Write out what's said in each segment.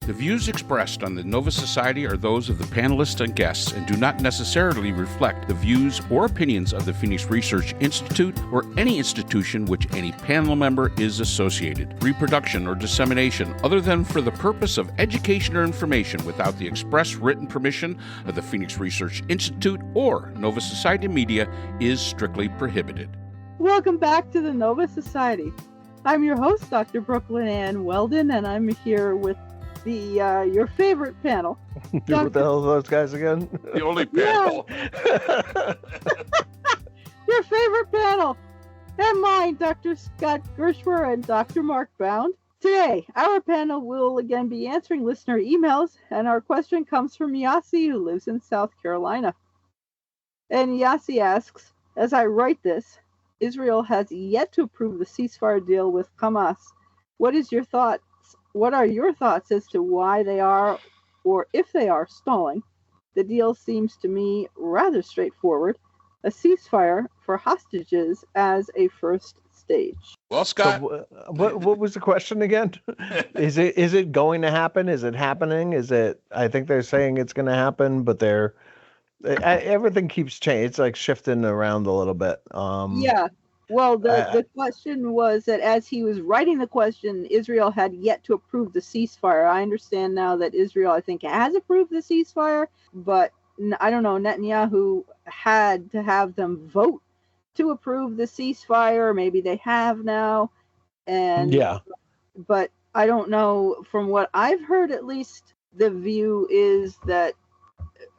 The views expressed on the Nova Society are those of the panelists and guests and do not necessarily reflect the views or opinions of the Phoenix Research Institute or any institution which any panel member is associated. Reproduction or dissemination, other than for the purpose of education or information without the express written permission of the Phoenix Research Institute or Nova Society Media, is strictly prohibited. Welcome back to the Nova Society. I'm your host, Dr. Brooklyn Ann Weldon, and I'm here with your favorite panel. What the hell are those guys again? The only panel. Yeah. Your favorite panel. And mine, Dr. Scott Gershwer and Dr. Mark Bound. Today, our panel will again be answering listener emails, and our question comes from Yassi, who lives in South Carolina. And Yassi asks, as I write this, Israel has yet to approve the ceasefire deal with Hamas. What are your thoughts as to why they are, or if they are, stalling? The deal seems to me rather straightforward. A ceasefire for hostages as a first stage. Well, Scott, So, what was the question again? Is it going to happen? Is it happening? I think they're saying it's going to happen, but everything keeps changing. It's like shifting around a little bit. Yeah. Well, the question was that as he was writing the question, Israel had yet to approve the ceasefire. I understand now that Israel, I think, has approved the ceasefire, but I don't know, Netanyahu had to have them vote to approve the ceasefire. Maybe they have now. And Yeah. But I don't know. From what I've heard, at least, the view is that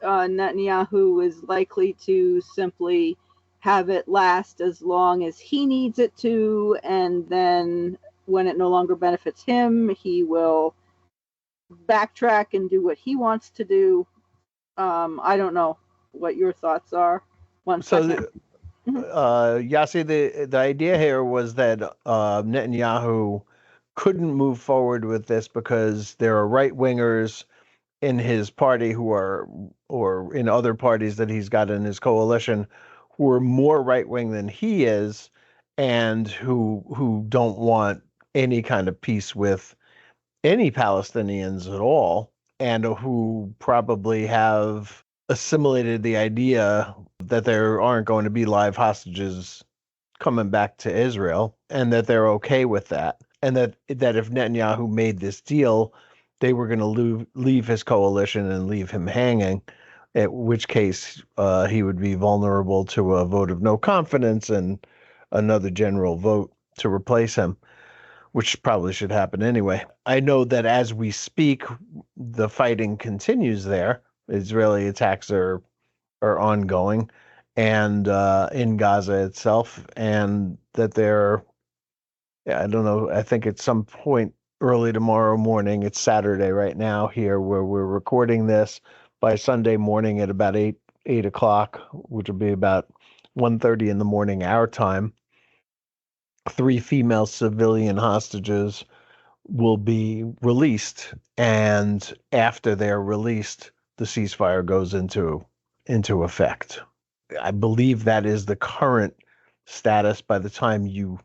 Netanyahu is likely to simply have it last as long as he needs it to, and then when it no longer benefits him, he will backtrack and do what he wants to do. I don't know what your thoughts are. Yassi, the idea here was that Netanyahu couldn't move forward with this because there are right wingers in his party or in other parties that he's got in his coalition who are more right wing than he is, and who don't want any kind of peace with any Palestinians at all, and who probably have assimilated the idea that there aren't going to be live hostages coming back to Israel, and that they're okay with that, and that if Netanyahu made this deal, they were going to leave his coalition and leave him hanging, in which case he would be vulnerable to a vote of no confidence and another general vote to replace him, which probably should happen anyway. I know that as we speak, the fighting continues there. Israeli attacks are ongoing, and in Gaza itself, and that I don't know, I think at some point early tomorrow morning, it's Saturday right now here where we're recording this, by Sunday morning at about 8 o'clock, which will be about 1:30 in the morning our time, 3 female civilian hostages will be released, and after they're released, the ceasefire goes into effect. I believe that is the current status. By the time you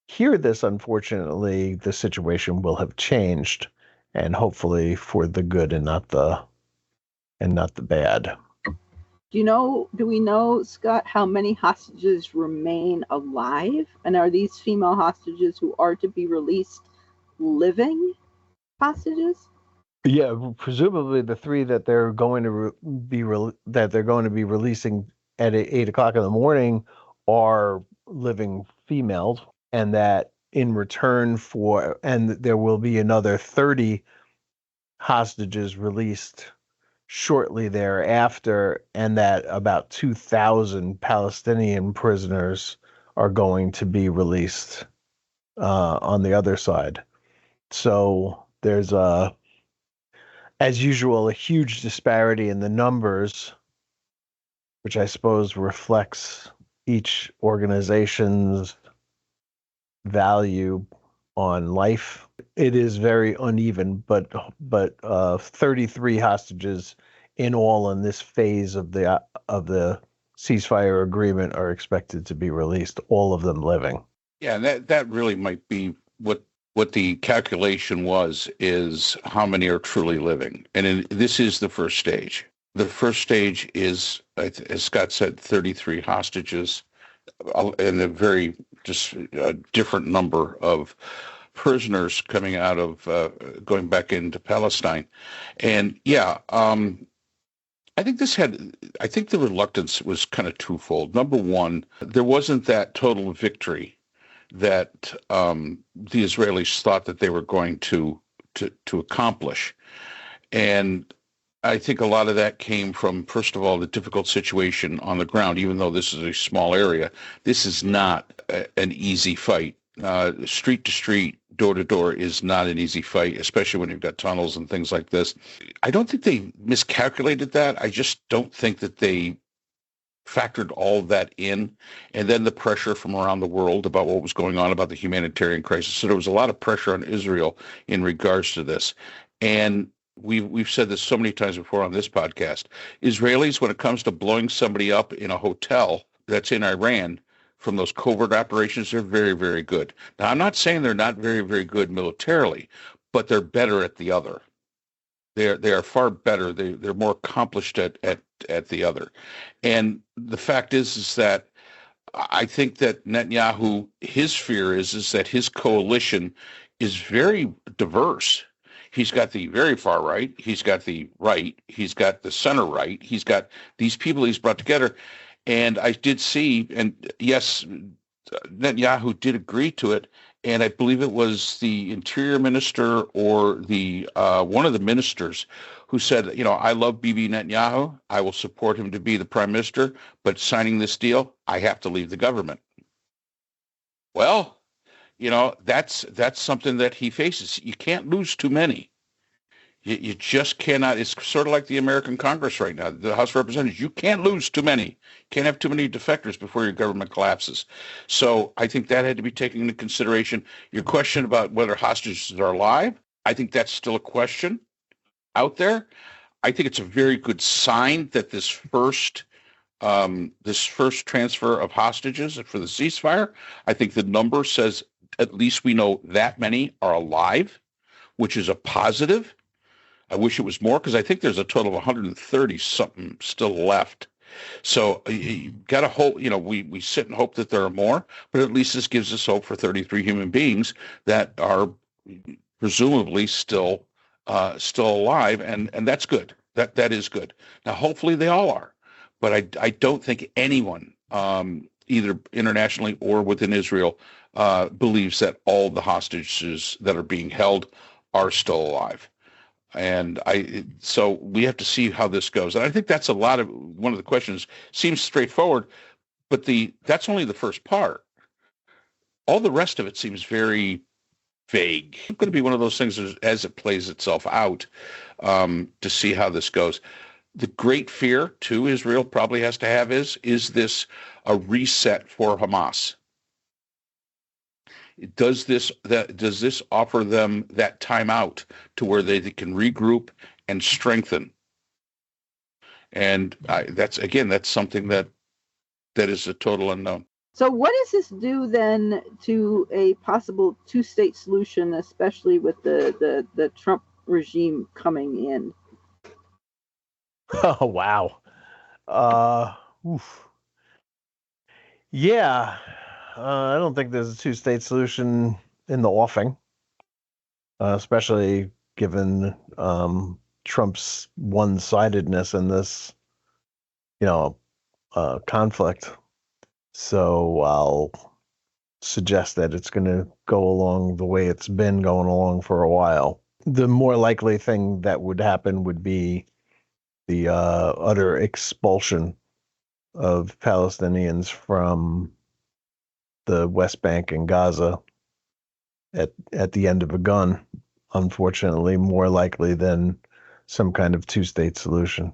hear this, unfortunately, the situation will have changed, and hopefully for the good and not the bad. Do we know, Scott, how many hostages remain alive? And are these female hostages who are to be released living hostages? Yeah, presumably the 3 that they're going to be releasing at 8 o'clock in the morning are living females, and that in return and there will be another 30 hostages released shortly thereafter, and that about 2,000 Palestinian prisoners are going to be released on the other side. So there's as usual, a huge disparity in the numbers, which I suppose reflects each organization's value on life. It is very uneven, but 33 hostages in all in this phase of the ceasefire agreement are expected to be released, all of them living. Yeah, that really might be what what the calculation was is how many are truly living. And this is the first stage. The first stage is, as Scott said, 33 hostages and a very just different number of prisoners coming out of going back into Palestine. And yeah, I think the reluctance was kind of twofold. Number one, there wasn't that total victory that the Israelis thought that they were going to accomplish. And I think a lot of that came from, first of all, the difficult situation on the ground. Even though this is a small area, this is not an easy fight. Street to street, door to door is not an easy fight, especially when you've got tunnels and things like this. I don't think they miscalculated that. I just don't think that they factored all of that in. And then the pressure from around the world about what was going on, about the humanitarian crisis. So there was a lot of pressure on Israel in regards to this. And we've said this so many times before on this podcast. Israelis, when it comes to blowing somebody up in a hotel that's in Iran, from those covert operations, they're very, very good. Now, I'm not saying they're not very, very good militarily, but they're better at the other. They are far better. They're more accomplished at the other. And the fact is that I think that Netanyahu, his fear is that his coalition is very diverse. He's got the very far right. He's got the right. He's got the center right. He's got these people he's brought together. And I did see, and yes, Netanyahu did agree to it, and I believe it was the interior minister or the one of the ministers who said, I love Bibi Netanyahu. I will support him to be the prime minister, but signing this deal, I have to leave the government. Well, that's something that he faces. You can't lose too many. You just cannot. It's sort of like the American Congress right now, the House of Representatives. You can't lose too many. Can't have too many defectors before your government collapses. So I think that had to be taken into consideration. Your question about whether hostages are alive, I think that's still a question out there. I think it's a very good sign that this first transfer of hostages for the ceasefire, I think the number says at least we know that many are alive, which is a positive. I wish it was more because I think there's a total of 130 something still left. So you got to hope, we sit and hope that there are more, but at least this gives us hope for 33 human beings that are presumably still alive, and that's good. That is good. Now, hopefully they all are, but I don't think anyone, either internationally or within Israel, believes that all the hostages that are being held are still alive. And so we have to see how this goes. And I think that's one of the questions seems straightforward, but that's only the first part. All the rest of it seems very vague. It's going to be one of those things as it plays itself out to see how this goes. The great fear, too, Israel probably has to have is this a reset for Hamas? Does this offer them that time out to where they can regroup and strengthen? And that's something that is a total unknown. So what does this do then to a possible two-state solution, especially with the Trump regime coming in? Oh, wow. Oof. Yeah. I don't think there's a two-state solution in the offing, especially given Trump's one-sidedness in this, conflict. So I'll suggest that it's going to go along the way it's been going along for a while. The more likely thing that would happen would be the utter expulsion of Palestinians from the West Bank and Gaza at the end of a gun, unfortunately, more likely than some kind of two-state solution.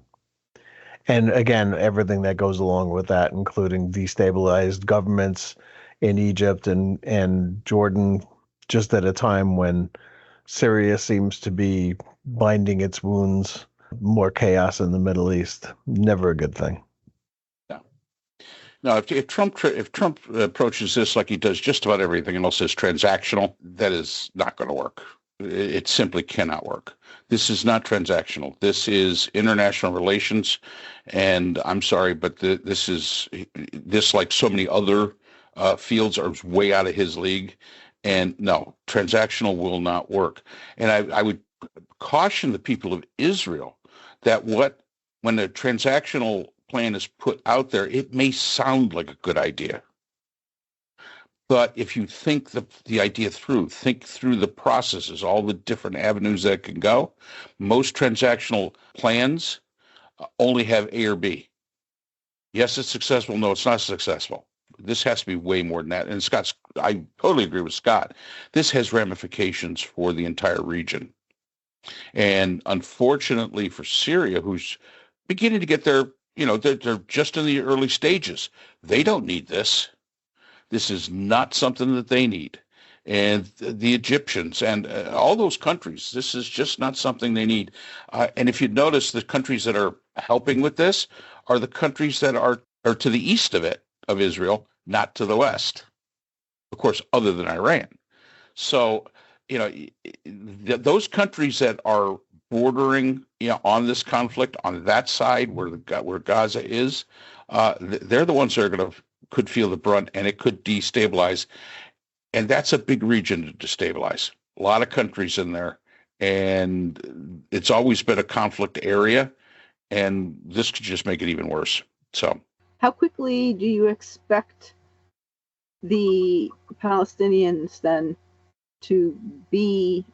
And again, everything that goes along with that, including destabilized governments in Egypt and Jordan, just at a time when Syria seems to be binding its wounds, more chaos in the Middle East. Never a good thing. No, if Trump approaches this like he does just about everything else as transactional, that is not going to work. It simply cannot work. This is not transactional. This is international relations, and I'm sorry, but this like so many other fields are way out of his league. And no, transactional will not work. And I would caution the people of Israel that when a transactional plan is put out there, it may sound like a good idea. But if you think the idea through, think through the processes, all the different avenues that can go, most transactional plans only have A or B. Yes, it's successful. No, it's not successful. This has to be way more than that. And I totally agree with Scott. This has ramifications for the entire region. And unfortunately for Syria, who's beginning to get they're just in the early stages. They don't need this. This is not something that they need. And the Egyptians and all those countries, this is just not something they need. And if you notice, the countries that are helping with this are the countries that are to the east of Israel, not to the west. Of course, other than Iran. So, those countries that are bordering, on this conflict, on that side where Gaza is, they're the ones that could feel the brunt, and it could destabilize. And that's a big region to destabilize. A lot of countries in there, and it's always been a conflict area, and this could just make it even worse. So, how quickly do you expect the Palestinians then to be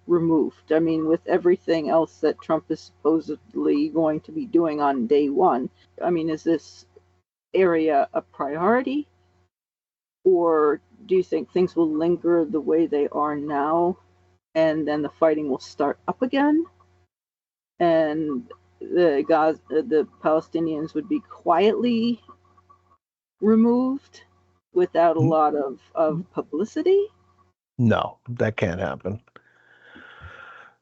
removed? I mean, with everything else that Trump is supposedly going to be doing on day one, I mean, is this area a priority? Or do you think things will linger the way they are now and then the fighting will start up again? And the Palestinians would be quietly removed without a lot of publicity? No, that can't happen.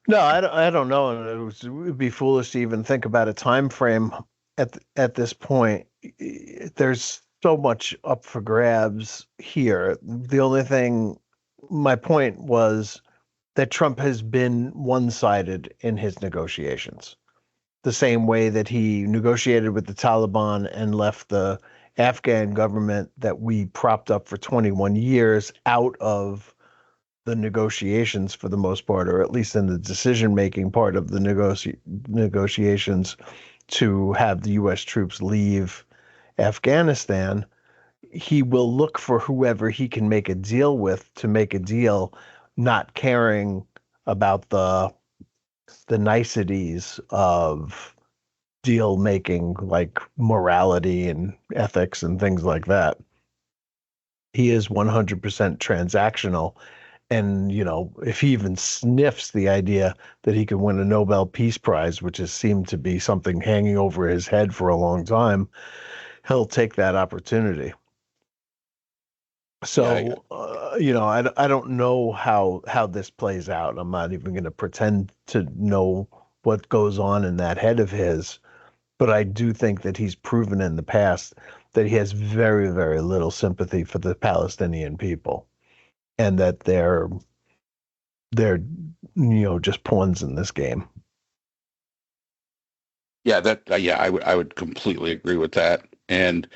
No, I don't know. And it would be foolish to even think about a time frame at this point. There's so much up for grabs here. The only thing, my point was that Trump has been one-sided in his negotiations. The same way that he negotiated with the Taliban and left the Afghan government that we propped up for 21 years out of the negotiations for the most part, or at least in the decision-making part of the negotiations to have the U.S. troops leave Afghanistan. He will look for whoever he can make a deal with to make a deal, not caring about the niceties of deal making, like morality and ethics and things like that. He is 100% transactional. And, if he even sniffs the idea that he could win a Nobel Peace Prize, which has seemed to be something hanging over his head for a long time, he'll take that opportunity. So, I don't know how this plays out. I'm not even going to pretend to know what goes on in that head of his. But I do think that he's proven in the past that he has very, very little sympathy for the Palestinian people, and that they're just pawns in this game. Yeah, I would completely agree with that. And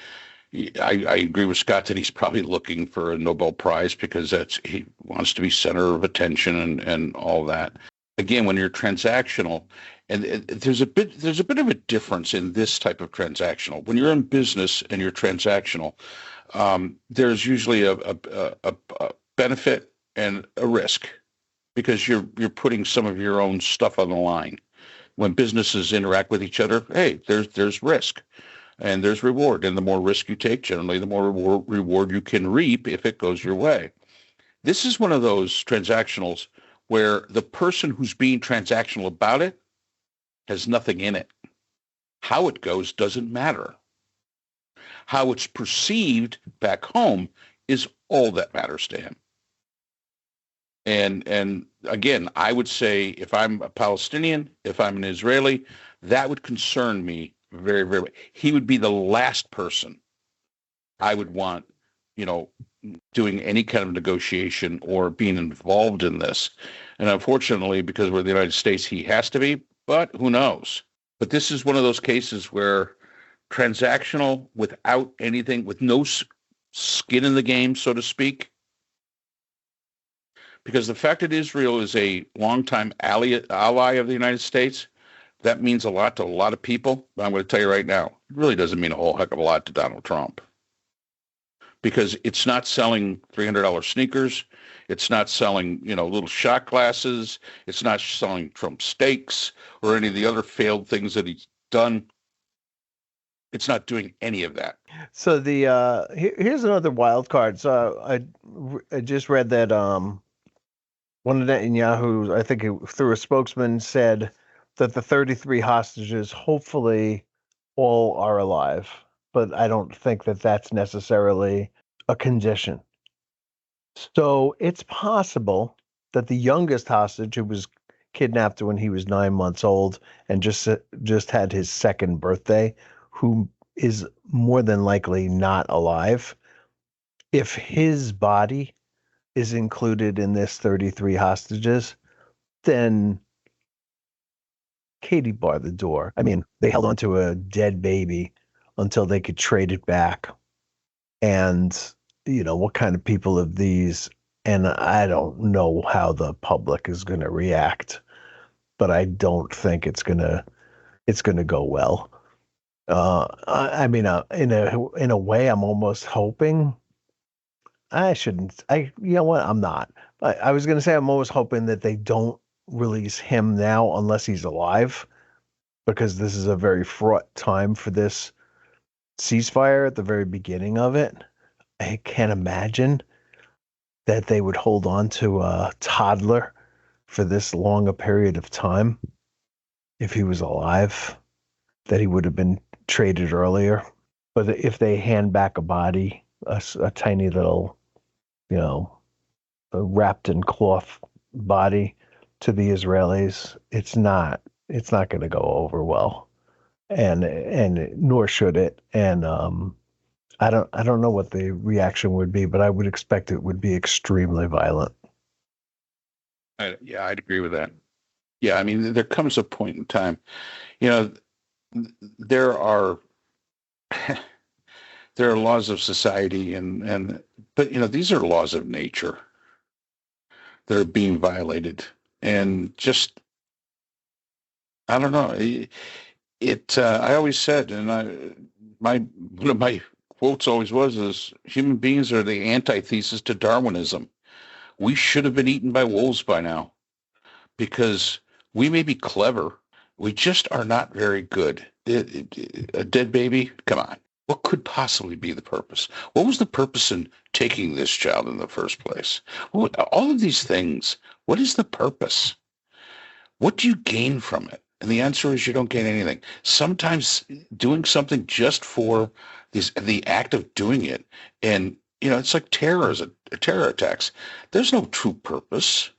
I agree with Scott that he's probably looking for a Nobel Prize because he wants to be center of attention and all that. Again, when you're transactional, and there's a bit of a difference in this type of transactional. When you're in business and you're transactional, there's usually a benefit and a risk because you're putting some of your own stuff on the line. When businesses interact with each other, hey, there's risk and there's reward. And the more risk you take, generally, the more reward you can reap if it goes your way. This is one of those transactionals where the person who's being transactional about it has nothing in it. How it goes doesn't matter. How it's perceived back home is all that matters to him. And again, I would say if I'm a Palestinian, if I'm an Israeli, that would concern me very, very much. He would be the last person I would want, doing any kind of negotiation or being involved in this. And unfortunately, because we're the United States, he has to be, but who knows? But this is one of those cases where transactional without anything, with no skin in the game, so to speak, because the fact that Israel is a longtime ally of the United States, that means a lot to a lot of people. But I'm going to tell you right now, it really doesn't mean a whole heck of a lot to Donald Trump, because it's not selling $300 sneakers. It's not selling, little shot glasses. It's not selling Trump steaks or any of the other failed things that he's done. It's not doing any of that. So here's another wild card. So I just read that one of Netanyahu, I think through a spokesman, said that the 33 hostages hopefully all are alive, but I don't think that that's necessarily a condition. So it's possible that the youngest hostage, who was kidnapped when he was 9 months old and just had his second birthday, who is more than likely not alive, if his body is included in this 33 hostages, then Katie barred the door. I mean, they held onto a dead baby until they could trade it back. And, what kind of people of these, and I don't know how the public is going to react, but I don't think it's going to go well. I mean, in a way, I'm almost hoping. You know what? I'm not. I was going to say I'm always hoping that they don't release him now unless he's alive, because this is a very fraught time for this ceasefire at the very beginning of it. I can't imagine that they would hold on to a toddler for this long a period of time. If he was alive, that he would have been traded earlier. But if they hand back a body, a tiny little, wrapped in cloth body to the Israelis, it's not going to go over well, and nor should it. And I don't know what the reaction would be, but I would expect it would be extremely violent. I'd agree with that. Yeah, I mean, there comes a point in time, there are there are laws of society, but these are laws of nature that are being violated, and just I don't know. I always said, and one of my quotes always is human beings are the antithesis to Darwinism. We should have been eaten by wolves by now, because we may be clever. We just are not very good. A dead baby? Come on. What could possibly be the purpose? What was the purpose in taking this child in the first place? All of these things, what is the purpose? What do you gain from it? And the answer is you don't gain anything. Sometimes doing something just for the act of doing it, and it's like terror attacks. There's no true purpose.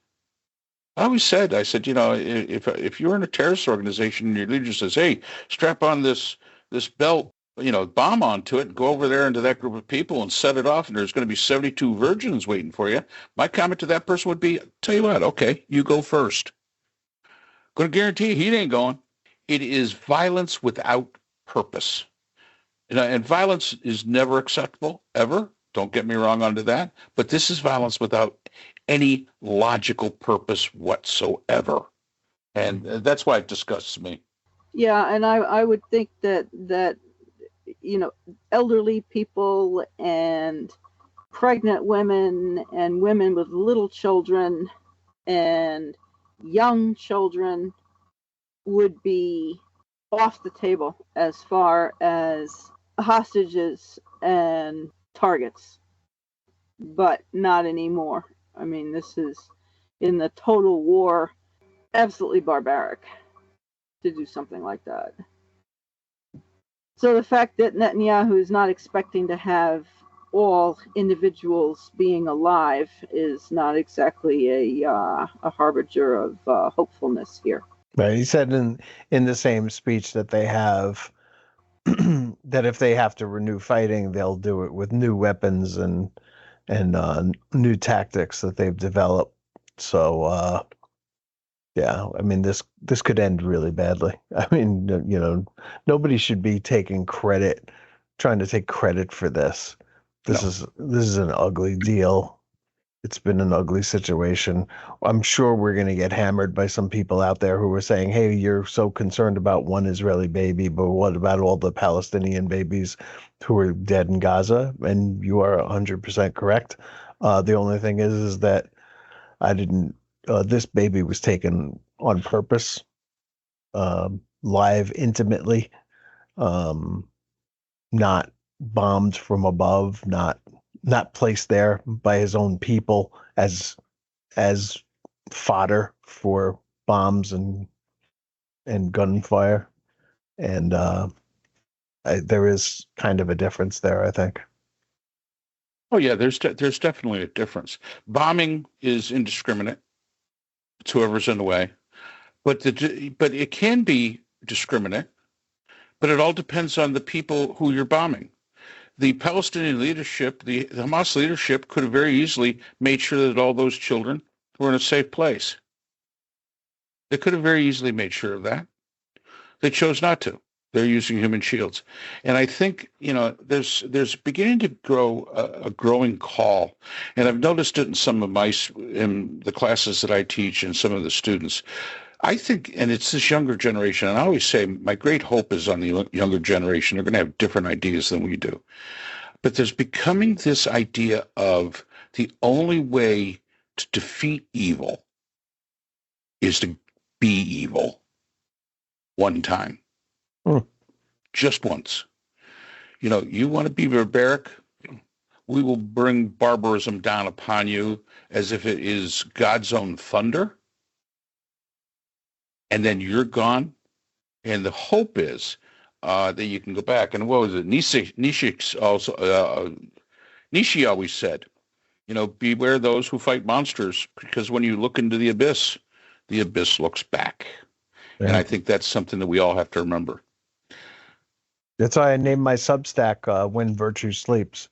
I said, if you're in a terrorist organization and your leader says, hey, strap on this belt, bomb onto it and go over there into that group of people and set it off, and there's going to be 72 virgins waiting for you, my comment to that person would be, tell you what, okay, you go first. Going to guarantee he ain't going. It is violence without purpose. And violence is never acceptable, ever. Don't get me wrong onto that. But this is violence without any logical purpose whatsoever. And that's why it disgusts me. Yeah, and I would think that elderly people and pregnant women and women with little children and young children would be off the table as far as hostages and targets, but not anymore. I mean, this is, in the total war, absolutely barbaric to do something like that. So the fact that Netanyahu is not expecting to have all individuals being alive is not exactly a harbinger of hopefulness here. Right. He said in the same speech that they have that if they have to renew fighting, they'll do it with new weapons and new tactics that they've developed. So yeah, I mean this could end really badly. I mean, nobody should be trying to take credit for this. This is an ugly deal. It's been an ugly situation. I'm sure we're going to get hammered by some people out there who are saying, hey, you're so concerned about one Israeli baby, but what about all the Palestinian babies who are dead in Gaza? And you are 100% correct. The only thing is that this baby was taken on purpose, live intimately, not bombed from above, not placed there by his own people as fodder for bombs and gunfire. And there is kind of a difference there, I think. Oh yeah, there's definitely a difference. Bombing is indiscriminate. It's whoever's in the way, but it can be discriminate. But it all depends on the people who you're bombing. The Palestinian leadership, the Hamas leadership, could have very easily made sure that all those children were in a safe place. They could have very easily made sure of that. They chose not to. They're using human shields. And I think, there's beginning to grow a growing call. And I've noticed it in the classes that I teach and some of the students. I think, and it's this younger generation, and I always say my great hope is on the younger generation. They're going to have different ideas than we do. But there's becoming this idea of the only way to defeat evil is to be evil one time. Just once. You want to be barbaric? We will bring barbarism down upon you as if it is God's own thunder. And then you're gone. And the hope is that you can go back. And what was it? Nietzsche always said, beware those who fight monsters, because when you look into the abyss looks back. Yeah. And I think that's something that we all have to remember. That's why I named my Substack When Virtue Sleeps.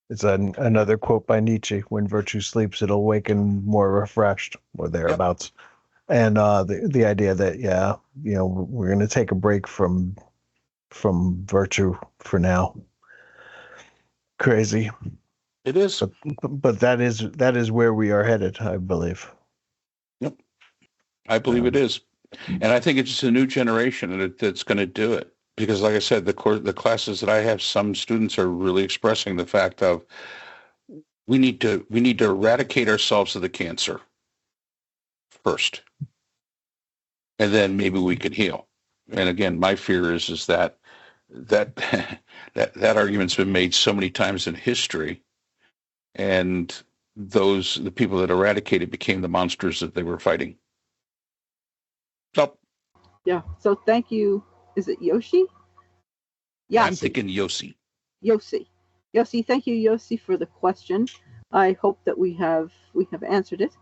It's another quote by Nietzsche. When virtue sleeps, it'll awaken more refreshed, or thereabouts. Yep. And the idea that, we're going to take a break from virtue for now. Crazy. It is. But that is where we are headed, I believe. Yep. I believe it is. And I think it's just a new generation that's going to do it. Because like I said, the classes that I have, some students are really expressing the fact of we need to eradicate ourselves of the cancer first. And then maybe we can heal. And again, my fear is that argument's been made so many times in history, and the people that eradicated became the monsters that they were fighting. So yeah. So thank you. Is it Yoshi? Yeah, I'm thinking Yossi. Yossi, thank you, Yossi, for the question. I hope that we have answered it.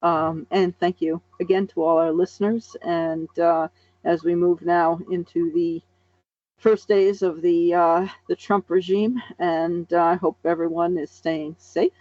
And thank you again to all our listeners. And as we move now into the first days of the Trump regime, and I hope everyone is staying safe.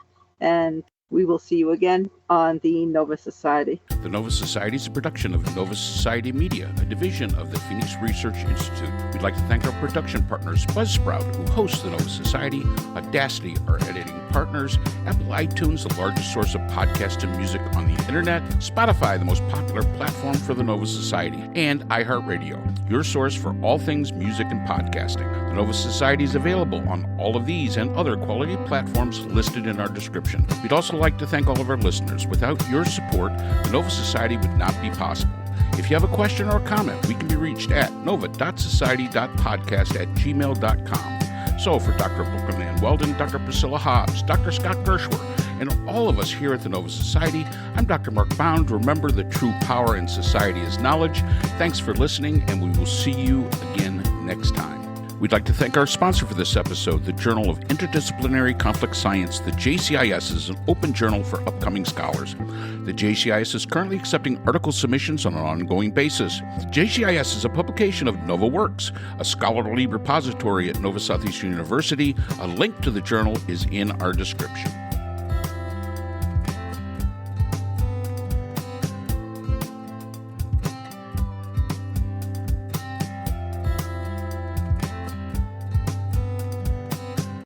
And we will see you again on the Nova Society. The Nova Society is a production of Nova Society Media, a division of the Phoenix Research Institute. We'd like to thank our production partners, Buzzsprout, who hosts the Nova Society, Audacity, our editing partners, Apple iTunes, the largest source of podcasts and music on the internet, Spotify, the most popular platform for the Nova Society, and iHeartRadio, your source for all things music and podcasting. The Nova Society is available on all of these and other quality platforms listed in our description. We'd also like to thank all of our listeners. Without your support, the Nova Society would not be possible. If you have a question or a comment, we can be reached at nova.society.podcast@gmail.com. So for Dr. Brooklyn Ann Weldon, Dr. Priscilla Hobbs, Dr. Scott Gershwer, and all of us here at the Nova Society, I'm Dr. Mark Bound. Remember, the true power in society is knowledge. Thanks for listening, and we will see you again next time. We'd like to thank our sponsor for this episode, the Journal of Interdisciplinary Conflict Science. The JCIS is an open journal for upcoming scholars. The JCIS is currently accepting article submissions on an ongoing basis. JCIS is a publication of Nova Works, a scholarly repository at Nova Southeastern University. A link to the journal is in our description.